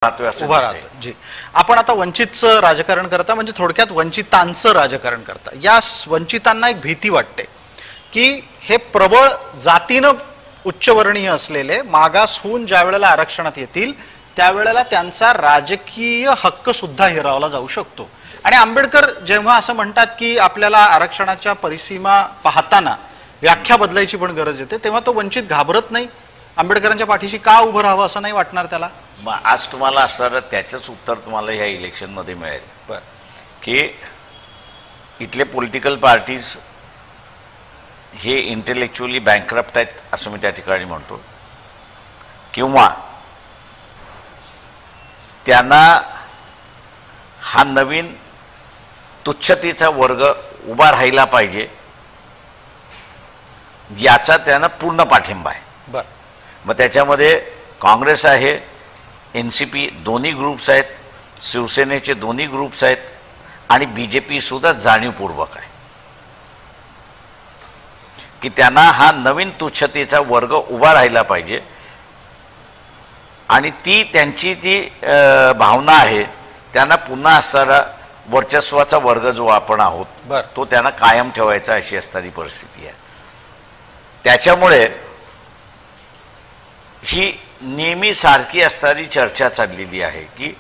उभा राहतो जी. आपण आता वंचितचं राजकारण करता, म्हणजे थोडक्यात वंचितांचं राजकारण करता. या वंचितांना एक भीती वाटते की हे प्रबळ जातीनं उच्चवर्णीय असलेले मागास होऊन ज्या वेळेला आरक्षणात येतील त्यावेळेला त्यांचा राजकीय हक्क सुद्धा हिरावला जाऊ शकतो. आणि आंबेडकर जेव्हा असं म्हणतात की आपल्याला आरक्षणाच्या परिसीमा पाहताना व्याख्या बदलायची पण गरज येते, तेव्हा तो वंचित घाबरत नाही. आंबेडकरांच्या पाठीशी का उभं राहावं असं नाही वाटणार त्याला? आज तुम्हाला असणारं त्याचंच उत्तर तुम्हाला ह्या इलेक्शनमध्ये मिळेल की इथले पॉलिटिकल पार्टीज हे इंटेलेक्च्युअली बँकरप्ट आहेत असं मी त्या ठिकाणी म्हणतो, किंवा त्यांना हा नवीन तुच्छतेचा वर्ग उभा राहिला पाहिजे याचा त्यांना पूर्ण पाठिंबा आहे. मग त्याच्यामध्ये काँग्रेस आहे, NCP दोन्ही ग्रुप्स आहेत, शिवसेनेचे दोन्ही ग्रुप्स आहेत आणि BJP सुद्धा जाणीवपूर्वक आहे की त्यांना हा नवीन तुच्छतेचा वर्ग उभा राहिला पाहिजे. आणि ती त्यांची जी भावना आहे, त्यांना पुन्हा असणारा वर्चस्वाचा वर्ग जो आपण आहोत तो त्यांना कायम ठेवायचा अशी असणारी परिस्थिती आहे. त्याच्यामुळे ही नेहमी सारखी असणारी चर्चा चाललेली आहे की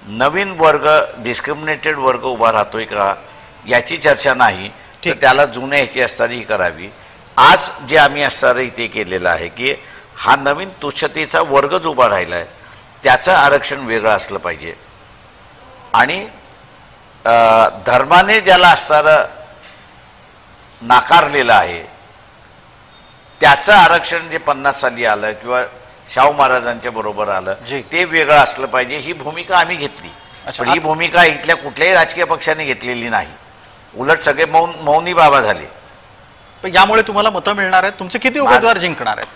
नवीन वर्ग, डिस्क्रिमिनेटेड वर्ग उभा राहतोय का याची चर्चा नाही, तर त्याला जुन्या ह्याची असणारी ही करावी. आज जे आम्ही असणारं इथे केलेलं आहे की हा नवीन तुच्छतेचा वर्ग जो उभा राहिला आहे त्याचं आरक्षण वेगळं असलं पाहिजे. आणि धर्माने ज्याला असणारं नाकारलेलं आहे त्याचं आरक्षण जे 50 साली आलं किंवा शाहू महाराजांच्या बरोबर आलं ते वेगळं असलं पाहिजे, ही भूमिका आम्ही घेतली. पण ही भूमिका इथल्या कुठल्याही राजकीय पक्षाने घेतलेली नाही, उलट सगळे मौनी बाबा झाले. यामुळे तुम्हाला मतं मिळणार आहेत? तुमचे किती उमेदवार जिंकणार आहेत?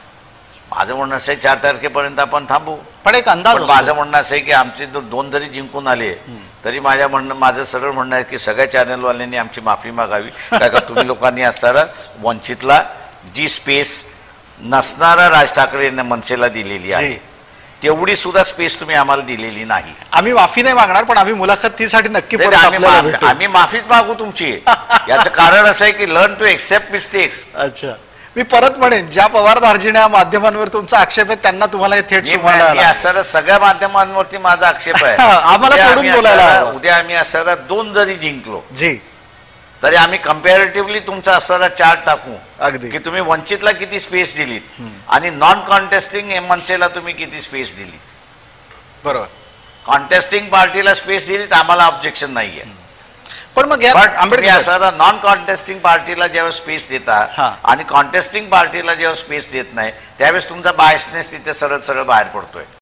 माझं म्हणणं असं आहे 4 तारखेपर्यंत आपण थांबू. पण एक अंदाज, माझं म्हणणं असं आहे की आमचे 2 जरी जिंकून आले तरी माझं सरळ म्हणणं आहे की सगळ्या चॅनलवाल्यांनी आमची माफी मागावी. काय का तुम्ही लोकांनी असणारा वंचितला जी स्पेस नसणारा राज ठाकरे मनसेला दिलेली आहे तेवढी सुद्धा स्पेस तुम्ही आम्हाला दिलेली नाही. आम्ही माफी नाही मागणार, पण आम्ही मुलाखतीसाठी नक्की आम्ही माफीच मागू तुमची. याचं कारण असं आहे की लर्न टू एक्सेप्ट मिस्टेक्स. अच्छा, मी परत म्हणेन, ज्या पवार दार्जिण्या माध्यमांवर तुमचा आक्षेप आहे त्यांना तुम्हाला हे थेट असणारा सगळ्या माध्यमांवरती माझा आक्षेप आहे. आम्हाला सोडून बोलायला उद्या आम्ही असणारा 2 जरी जिंकलो जी तरी आम्ही कम्पॅरेटिव्हली तुमचा असणारा चार्ट टाकू अगदी की तुम्ही वंचितला किती स्पेस दिलीत आणि नॉन कॉन्टेस्टिंग मनसेला तुम्ही किती स्पेस दिली. बरोबर, कॉन्टेस्टिंग पार्टीला स्पेस दिलीत आम्हाला ऑब्जेक्शन नाहीये. पण मग असणारा नॉन कॉन्टेस्टिंग पार्टीला जेव्हा स्पेस देता आणि कॉन्टेस्टिंग पार्टीला जेव्हा स्पेस देत नाही त्यावेळेस तुमचा बायसनेस तिथे सरळ सरळ बाहेर पडतोय.